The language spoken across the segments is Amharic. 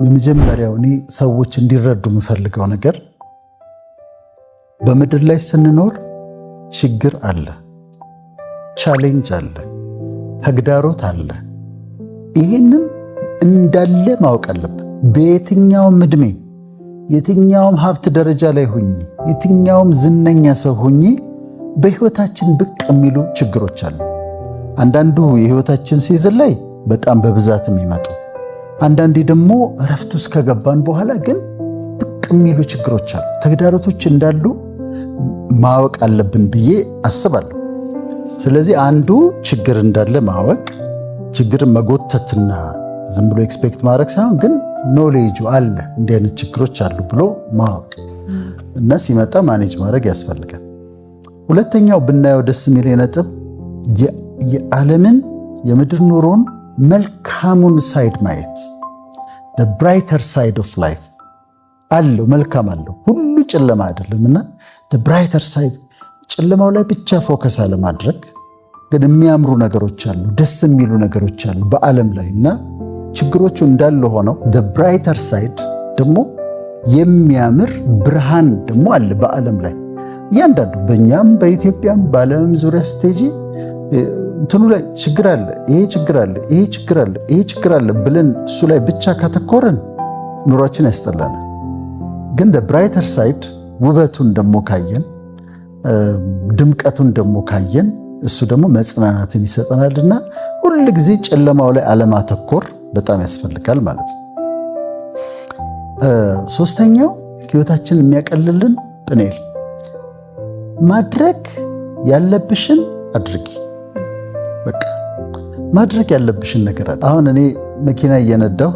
የመጀመሪያው እኔ ሰዎች እንዲረዱ የምፈልገው ነገር በምድር ላይ ስንኖር ችግር አለ፣ ቻሌንጅ አለ፣ ተግዳሮት አለ። ይህንን እንዳለ ማወቅ አለብን። በየትኛውም እድሜ የትኛውም ሀብት ደረጃ ላይ ሁኚ፣ የትኛውም ዝነኛ ሰው ሁኚ፣ በህይወታችን ብቅ የሚሉ ችግሮች አሉ። አንዳንዱ የህይወታችን ሲዝን ላይ በጣም በብዛት የሚመጡ፣ አንዳንዴ ደግሞ እረፍት ውስጥ ከገባን በኋላ ግን ብቅ የሚሉ ችግሮች አሉ። ተግዳሮቶች እንዳሉ ማወቅ አለብን ብዬ አስባለሁ። ስለዚህ አንዱ ችግር እንዳለ ማወቅ፣ ችግርን መጎተትና ዝም ብሎ ኤክስፔክት ማድረግ ሳይሆን ግን ኖሌጁ አለ እንዲህ አይነት ችግሮች አሉ ብሎ ማወቅ እና ሲመጣ ማኔጅ ማድረግ ያስፈልጋል። ሁለተኛው ብናየው ደስ የሚል ነጥብ የዓለምን የምድር ኑሮን መልካሙን ሳይድ ማየት፣ the brighter side of life አለው። መልካም አለው፣ ሁሉ ጨለማ አይደለምና the brighter side ጨለማው ላይ ብቻ ፎከስ አለማድረግ፣ ግን የሚያምሩ ነገሮች አሉ፣ ደስ የሚሉ ነገሮች አሉ በዓለም ላይ እና ችግሮቹ እንዳለ ሆነው the brighter side ደግሞ የሚያምር ብርሃን ደግሞ አለ በዓለም ላይ። እያንዳንዱ በእኛም በኢትዮጵያም በዓለም ዙሪያ ስቴጂ እንትኑ ላይ ችግር አለ፣ ይሄ ችግር አለ፣ ይሄ ችግር አለ፣ ይሄ ችግር አለ ብለን እሱ ላይ ብቻ ካተኮረን ኑሯችን ያስጠላናል። ግን the brighter side ውበቱን ደግሞ ካየን፣ ድምቀቱን ደግሞ ካየን እሱ ደግሞ መጽናናትን ይሰጠናልና ሁል ጊዜ ጨለማው ላይ አለማተኮር በጣም ያስፈልጋል ማለት ነው። ሶስተኛው ህይወታችን የሚያቀልልን ጵኔል ማድረግ ያለብሽን አድርጊ። በቃ ማድረግ ያለብሽን ነገር አለ። አሁን እኔ መኪና እየነዳሁ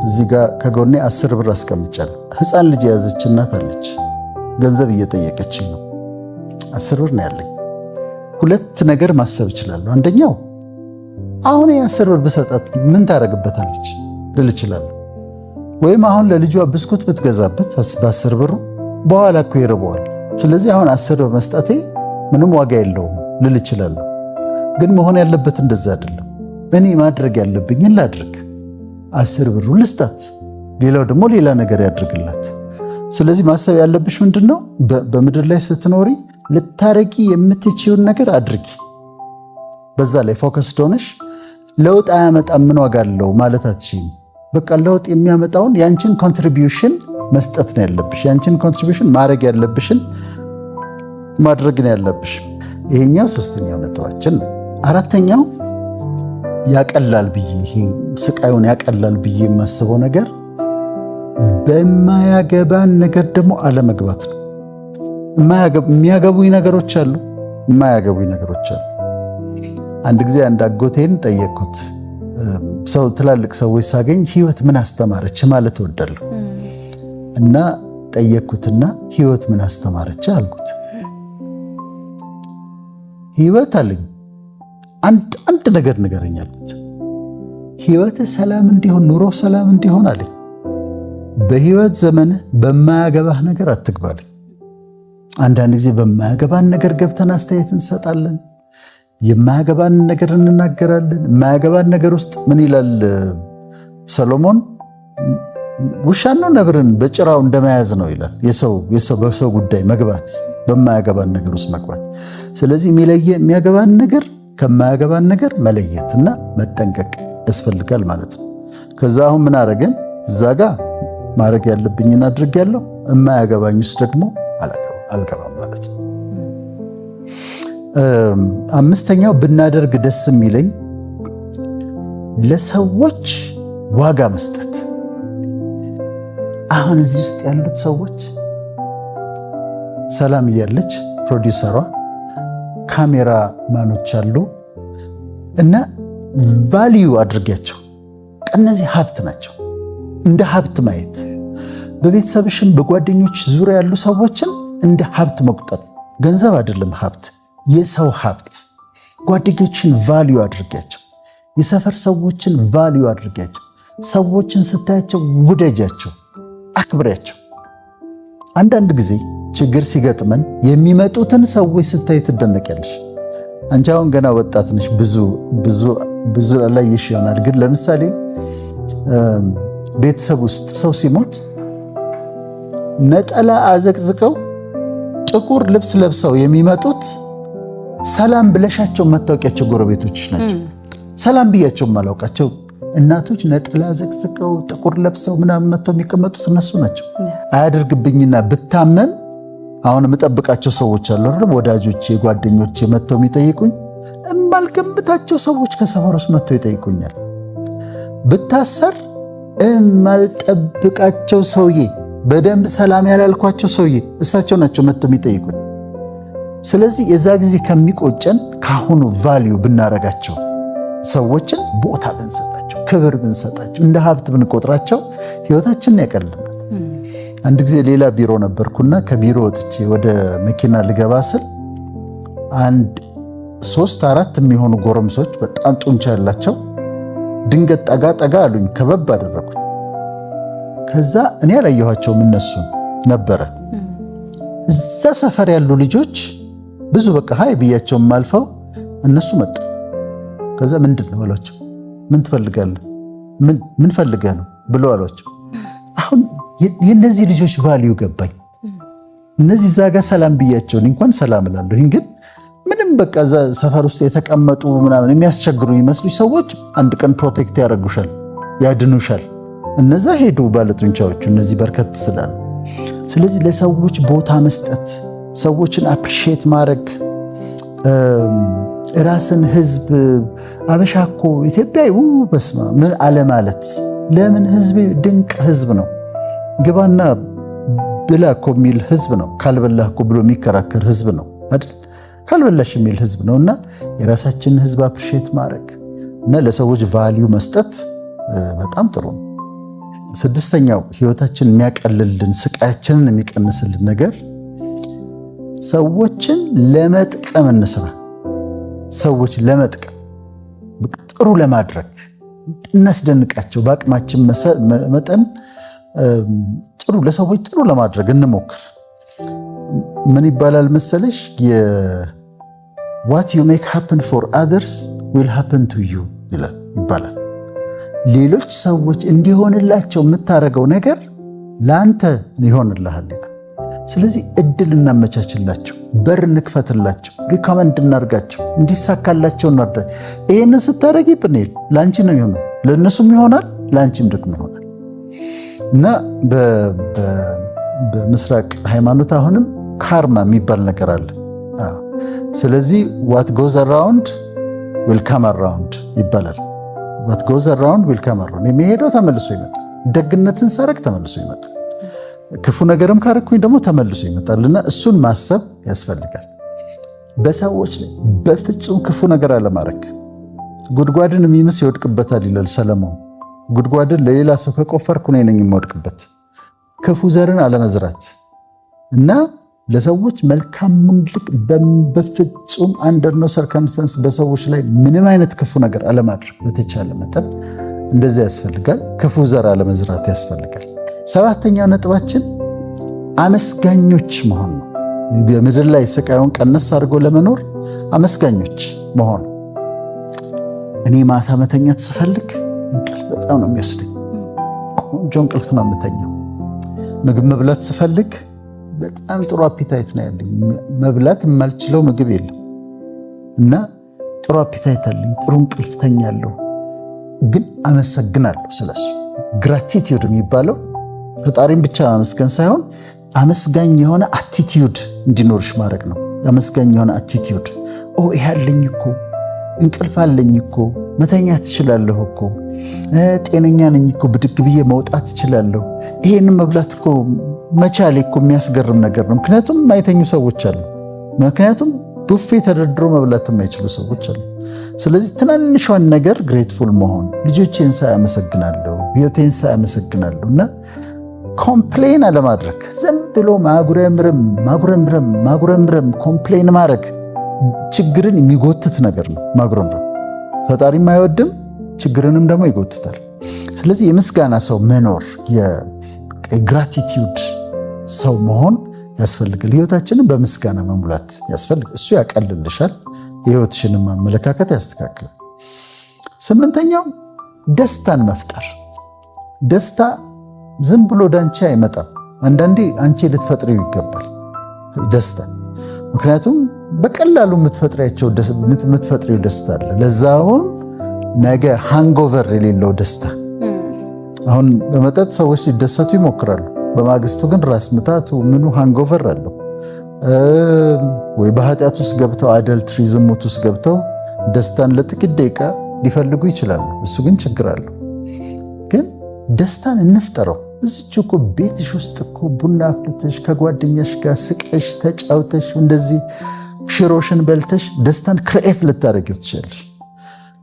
እዚህ ጋር ከጎኔ 10 ብር አስቀምጫለሁ። ህፃን ልጅ የያዘች እናት አለች፣ ገንዘብ እየጠየቀችኝ ነው። 10 ብር ነው ያለኝ። ሁለት ነገር ማሰብ እችላለሁ። አንደኛው አሁን የ10 ብር ብሰጣት ምን ታረግበታለች ልል እችላለሁ። ወይም አሁን ለልጇ ብስኩት ብትገዛበት በ10 ብሩ በኋላ እኮ ይርበዋል፣ ስለዚህ አሁን 10 ብር መስጠቴ ምንም ዋጋ የለውም ልል እችላለሁ። ግን መሆን ያለበት እንደዛ አይደለም። እኔ ማድረግ ያለብኝን ላድርግ፣ 10 ብሩ ልስጣት፣ ሌላው ደግሞ ሌላ ነገር ያድርግላት። ስለዚህ ማሰብ ያለብሽ ምንድነው? በምድር ላይ ስትኖሪ ልታረጊ የምትችይውን ነገር አድርጊ። በዛ ላይ ፎከስድ ሆነሽ ለውጥ አያመጣም ምን ዋጋ አለው ማለት አትችይም። በቃ ለውጥ የሚያመጣውን ያንቺን ኮንትሪቢዩሽን መስጠት ነው ያለብሽ። ያንቺን ኮንትሪቢዩሽን ማድረግ ያለብሽን ማድረግ ነው ያለብሽ። ይሄኛው ሶስተኛው ነጥባችን ነው። አራተኛው ያቀላል ብዬ ስቃዩን ያቀላል ብዬ የማስበው ነገር በማያገባን ነገር ደግሞ አለመግባት ነው። የሚያገቡኝ ነገሮች አሉ፣ የማያገቡኝ ነገሮች አሉ። አንድ ጊዜ አንድ አጎቴን ጠየቅኩት። ሰው ትላልቅ ሰዎች ሳገኝ ህይወት ምን አስተማረች ማለት እወዳለሁ እና ጠየቅኩትና ህይወት ምን አስተማረች አልኩት። ህይወት አለኝ አንድ ነገር ንገረኝ አልኩት። ህይወት ሰላም እንዲሆን ኑሮ ሰላም እንዲሆን አለኝ። በህይወት ዘመንህ በማያገባህ ነገር አትግባልኝ። አንዳንድ ጊዜ በማያገባን ነገር ገብተን አስተያየት እንሰጣለን፣ የማያገባን ነገር እንናገራለን። የማያገባን ነገር ውስጥ ምን ይላል ሰሎሞን? ውሻና ነብርን በጭራው እንደመያዝ ነው ይላል። በሰው ጉዳይ መግባት፣ በማያገባን ነገር ውስጥ መግባት። ስለዚህ የሚያገባን ነገር ከማያገባን ነገር መለየትና መጠንቀቅ ያስፈልጋል ማለት ነው። ከዛ አሁን ምን አረገን? እዛ ጋር ማድረግ ያለብኝን አድርጌያለሁ፣ የማያገባኝ ውስጥ ደግሞ አልገባም ማለት ነው። አምስተኛው ብናደርግ ደስ የሚለኝ ለሰዎች ዋጋ መስጠት። አሁን እዚህ ውስጥ ያሉት ሰዎች ሰላም እያለች ፕሮዲውሰሯ፣ ካሜራ ማኖች አሉ እና ቫልዩ አድርጊያቸው። እነዚህ ሀብት ናቸው። እንደ ሀብት ማየት፣ በቤተሰብሽም በጓደኞች ዙሪያ ያሉ ሰዎችን እንደ ሀብት መቁጠር። ገንዘብ አይደለም ሀብት፣ የሰው ሀብት። ጓደኞችን ቫልዩ አድርጊያቸው። የሰፈር ሰዎችን ቫልዩ አድርጊያቸው። ሰዎችን ስታያቸው ውደጃቸው፣ አክብሪያቸው። አንዳንድ ጊዜ ችግር ሲገጥመን የሚመጡትን ሰዎች ስታይ ትደነቂያለሽ። አንቺ አሁን ገና ወጣት ነሽ፣ ብዙ ላይ ይሽ ይሆናል። ግን ለምሳሌ ቤተሰብ ውስጥ ሰው ሲሞት ነጠላ አዘቅዝቀው ጥቁር ልብስ ለብሰው የሚመጡት ሰላም ብለሻቸው መታወቂያቸው ጎረቤቶችሽ ናቸው። ሰላም ብያቸው ማላውቃቸው እናቶች ነጠላ አዘቅዝቀው ጥቁር ለብሰው ምናምን መጥተው የሚቀመጡት እነሱ ናቸው። አያደርግብኝና ብታመም አሁን የምጠብቃቸው ሰዎች አሉ አይደል? ወዳጆቼ፣ ጓደኞቼ መጥተው የሚጠይቁኝ እማልገምታቸው ሰዎች ከሰፈር ውስጥ መጥተው ይጠይቁኛል። ብታሰር እማልጠብቃቸው ሰውዬ፣ በደንብ ሰላም ያላልኳቸው ሰውዬ እሳቸው ናቸው መጥተው የሚጠይቁኝ። ስለዚህ የዛ ጊዜ ከሚቆጨን ካሁኑ ቫልዩ ብናረጋቸው፣ ሰዎችን ቦታ ብንሰጣቸው፣ ክብር ብንሰጣቸው፣ እንደ ሀብት ብንቆጥራቸው ህይወታችንን ያቀልልናል። አንድ ጊዜ ሌላ ቢሮ ነበርኩና ከቢሮ ወጥቼ ወደ መኪና ልገባ ስል አንድ 3-4 የሚሆኑ ጎረምሶች በጣም ጡንቻ ያላቸው ድንገት ጠጋ ጠጋ አሉኝ። ከበብ አደረኩኝ። ከዛ እኔ ያላየኋቸውም እነሱን ነበረ። እዛ ሰፈር ያሉ ልጆች ብዙ በቃ ሃይ ብያቸውም አልፈው እነሱ መጡ። ከዛ ምንድን ነው አሏቸው። ምን ትፈልጋለህ? ምን ፈልገህ ነው ብሎ አሏቸው። አሁን የነዚህ ልጆች ቫልዩ ገባኝ። እነዚህ እዛ ጋር ሰላም ብያቸው እንኳን ሰላም እላለሁ፣ ግን ምንም በቃ እዛ ሰፈር ውስጥ የተቀመጡ ምናምን የሚያስቸግሩ ይመስሉ ሰዎች አንድ ቀን ፕሮቴክት ያደርጉሻል፣ ያድኑሻል። እነዛ ሄዱ ባለጡንቻዎቹ፣ እነዚህ በርከት ስላሉ። ስለዚህ ለሰዎች ቦታ መስጠት፣ ሰዎችን አፕሪሺየት ማድረግ፣ ራስን ህዝብ አበሻ እኮ ኢትዮጵያዊ በስማ ምን አለ ማለት። ለምን ህዝብ ድንቅ ህዝብ ነው። ግባና ብላ እኮ የሚል ህዝብ ነው። ካልበላህ እኮ ብሎ የሚከራከር ህዝብ ነው አይደል? ካልበላሽ የሚል ህዝብ ነውና የራሳችንን ህዝብ አፕሪሺየት ማድረግ እና ለሰዎች ቫልዩ መስጠት በጣም ጥሩ ነው። 6ኛው ህይወታችን የሚያቀልልን ስቃያችንን የሚቀንስልን ነገር ሰዎችን ለመጥቀም እንስራ። ሰዎች ለመጥቀም ጥሩ ለማድረግ እናስደንቃቸው። በአቅማችን መጠን ጥሩ ለሰዎች ጥሩ ለማድረግ እንሞክር። ምን ይባላል መሰለሽ? what you make happen for others will happen to you ይባላል። ሌሎች ሰዎች እንዲሆንላቸው የምታረገው ነገር ለአንተ ይሆንልሃል። ስለዚህ እድል እናመቻችላቸው፣ በር እንክፈትላቸው፣ ሪኮመንድ እናርጋቸው፣ እንዲሳካላቸው እናድርግ። ይህንን ስታረጊ ብንል ለአንቺ ነው የሚሆነው፣ ለእነሱም ይሆናል፣ ለአንቺም ደግሞ ይሆናል። እና በምስራቅ ሃይማኖት አሁንም ካርማ የሚባል ነገር አለ። ስለዚህ what goes around will come around ይባላል። what goes around will come around። የሚሄደው ተመልሶ ይመጣል። ደግነትን ሳረግ ተመልሶ ይመጣል። ክፉ ነገርም ካረኩኝ ደግሞ ተመልሶ ይመጣልና እሱን ማሰብ ያስፈልጋል። በሰዎች ላይ በፍጹም ክፉ ነገር አለማድረግ። ጉድጓድን የሚምስ ይወድቅበታል ይላል ሰለሞን። ጉድጓድን ለሌላ ሰው ከቆፈርኩ እኔ ነኝ የምወድቅበት። ክፉ ዘርን አለመዝራት እና ለሰዎች መልካሙን ልክ በፍጹም አንደር ኖ ሰርከምስታንስ በሰዎች ላይ ምንም አይነት ክፉ ነገር አለማድረግ በተቻለ መጠን እንደዚህ ያስፈልጋል። ክፉ ዘር አለመዝራት ያስፈልጋል። 7ኛው ነጥባችን አመስጋኞች መሆን ነው። በምድር ላይ ስቃዩን ቀነስ አድርጎ ለመኖር አመስጋኞች መሆን። እኔ ማታ መተኛት ስፈልግ እንቅልፍ በጣም ነው የሚወስደኝ። ቆንጆ እንቅልፍ ነው የምተኛው። ምግብ መብላት ስፈልግ በጣም ጥሩ አፒታይት ነው ያለኝ። መብላት የማልችለው ምግብ የለም እና ጥሩ አፒታይት አለኝ። ጥሩ እንቅልፍ ተኛለሁ። ግን አመሰግናለሁ ስለሱ። ግራቲቲዩድ የሚባለው ፈጣሪን ብቻ ማመስገን ሳይሆን አመስጋኝ የሆነ አቲቲዩድ እንዲኖርሽ ማድረግ ነው። አመስጋኝ የሆነ አቲቲዩድ ይሄ አለኝ እኮ፣ እንቅልፍ አለኝ እኮ፣ መተኛት እችላለሁ እኮ፣ ጤነኛ ነኝ እኮ፣ ብድግ ብዬ መውጣት እችላለሁ። ይሄንን መብላት እኮ መቻሌ እኮ የሚያስገርም ነገር ነው። ምክንያቱም የማይተኙ ሰዎች አሉ። ምክንያቱም ቡፌ ተደርድሮ መብላት የማይችሉ ሰዎች አሉ። ስለዚህ ትናንሿን ነገር ግሬትፉል መሆን፣ ልጆቼን ሳይ አመሰግናለሁ፣ ህይወቴን ሳይ አመሰግናለሁ እና ኮምፕሌን አለማድረግ። ዝም ብሎ ማጉረምረም ኮምፕሌን ማድረግ ችግርን የሚጎትት ነገር ነው። ማጉረምረም ፈጣሪም አይወድም፣ ችግርንም ደግሞ ይጎትታል። ስለዚህ የምስጋና ሰው መኖር፣ የግራቲቲዩድ ሰው መሆን ያስፈልጋል። ህይወታችንን በምስጋና መሙላት ያስፈልጋል። እሱ ያቀልልሻል፣ የህይወትሽንም አመለካከት ያስተካክላል። 8ኛው ደስታን መፍጠር። ደስታ ዝም ብሎ ዳንቻ አይመጣም። አንዳንዴ አንቺ ልትፈጥሪው ይገባል ደስታ። ምክንያቱም በቀላሉ የምትፈጥሪው ደስታ አለ። ለዛውን ነገ ሃንጎቨር የሌለው ደስታ። አሁን በመጠጥ ሰዎች ሊደሰቱ ይሞክራሉ። በማግስቱ ግን ራስ ምታቱ ምኑ ሃንጎቨር አለው። ወይ በኃጢአት ውስጥ ገብተው አደልትሪ ዝሙት ውስጥ ገብተው ደስታን ለጥቂት ደቂቃ ሊፈልጉ ይችላሉ። እሱ ግን ችግር አለው። ግን ደስታን እንፍጠረው። እዚች እኮ ቤትሽ ውስጥ እኮ ቡና አፍልተሽ ከጓደኛሽ ጋር ስቀሽ ተጫውተሽ እንደዚህ ሽሮሽን በልተሽ ደስታን ክሬኤት ልታደርጊው ትችላለሽ።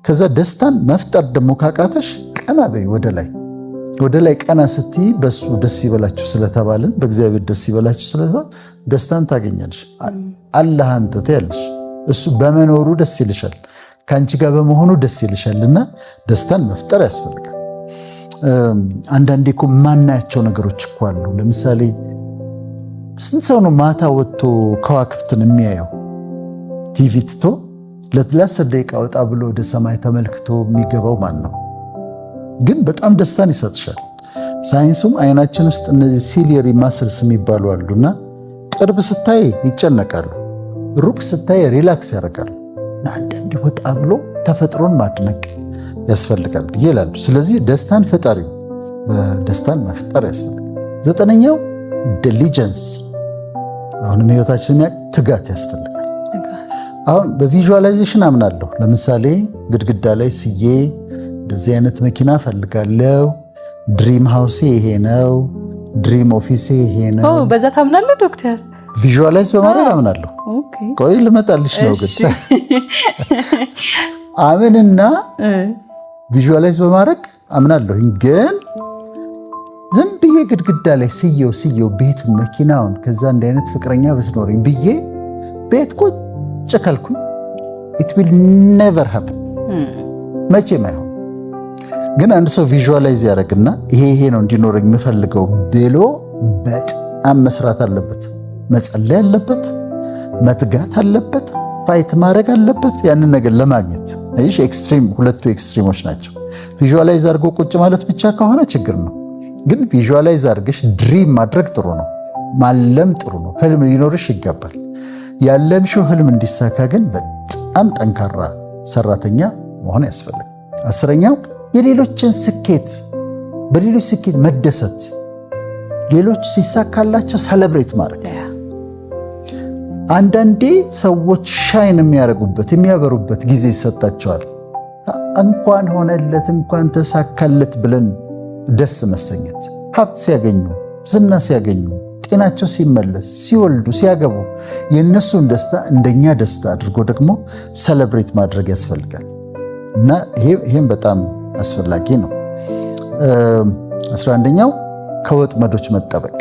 ከዛ ደስታን መፍጠር ደግሞ ካቃተሽ ቀና በይ ወደ ላይ ቀና ስትይ በሱ ደስ ይበላችሁ ስለተባልን በእግዚአብሔር ደስ ይበላችሁ ስለተባለ ደስታን ታገኛለሽ። አላህ አንተ ትያለሽ። እሱ በመኖሩ ደስ ይልሻል፣ ከአንቺ ጋር በመሆኑ ደስ ይልሻልና ደስታን መፍጠር ያስፈልጋል። አንዳንዴ እኮ ማናያቸው ነገሮች እኮ አሉ። ለምሳሌ ስንት ሰው ነው ማታ ወጥቶ ከዋክብትን የሚያየው? ቲቪ ትቶ ለ10 ደቂቃ ወጣ ብሎ ወደ ሰማይ ተመልክቶ የሚገባው ማን ነው? ግን በጣም ደስታን ይሰጥሻል። ሳይንሱም አይናችን ውስጥ እነዚህ ሲሊየሪ ማስልስ የሚባሉ አሉና ቅርብ ስታይ ይጨነቃሉ፣ ሩቅ ስታይ ሪላክስ ያደርጋሉ። አንዳንዴ ወጣ ብሎ ተፈጥሮን ማድነቅ ያስፈልጋል ብዬ እላለሁ። ስለዚህ ደስታን ፈጣሪው ደስታን መፍጠር ያስፈልጋል። 9ኛው ዲሊጀንስ፣ አሁንም ህይወታችን ትጋት ያስፈልጋል። አሁን በቪዥዋላይዜሽን አምናለሁ። ለምሳሌ ግድግዳ ላይ ስዬ እንደዚህ አይነት መኪና ፈልጋለሁ፣ ድሪም ሃውሴ ይሄ ነው፣ ድሪም ኦፊሴ ይሄ ነው። በዛ ታምናለህ ዶክተር? ቪዥዋላይዝ በማድረግ አምናለሁ። ቆይ ልመጣልሽ ነው። ግን አምንና ቪዥዋላይዝ በማድረግ አምናለሁ። ግን ዝም ብዬ ግድግዳ ላይ ስየው ቤቱን መኪናውን ከዛ እንደ አይነት ፍቅረኛ ብትኖረኝ ብዬ ቤት ቁጭ ካልኩኝ it will never happen፣ መቼም አይሆን። ግን አንድ ሰው ቪዥዋላይዝ ያደርግና ይሄ ነው እንዲኖረኝ የምፈልገው ብሎ በጣም መስራት አለበት፣ መጸለይ አለበት፣ መትጋት አለበት፣ ፋይት ማድረግ አለበት ያንን ነገር ለማግኘት። አይሽ ኤክስትሪም፣ ሁለቱ ኤክስትሪሞች ናቸው። ቪዥዋላይዝ አድርጎ ቁጭ ማለት ብቻ ከሆነ ችግር ነው። ግን ቪዥዋላይዝ አድርገሽ ድሪም ማድረግ ጥሩ ነው፣ ማለም ጥሩ ነው። ህልም ሊኖርሽ ይገባል። ያለምሽው ህልም እንዲሳካ ግን በጣም ጠንካራ ሰራተኛ መሆን ያስፈልጋል። 10ኛው የሌሎችን ስኬት፣ በሌሎች ስኬት መደሰት፣ ሌሎች ሲሳካላቸው ሰለብሬት ማድረግ። አንዳንዴ ሰዎች ሻይን የሚያደርጉበት የሚያበሩበት ጊዜ ይሰጣቸዋል። እንኳን ሆነለት እንኳን ተሳካለት ብለን ደስ መሰኘት። ሀብት ሲያገኙ፣ ዝና ሲያገኙ፣ ጤናቸው ሲመለስ፣ ሲወልዱ፣ ሲያገቡ የእነሱን ደስታ እንደኛ ደስታ አድርጎ ደግሞ ሰለብሬት ማድረግ ያስፈልጋል እና ይሄም በጣም አስፈላጊ ነው። 11ኛው ከወጥመዶች መጠበቅ።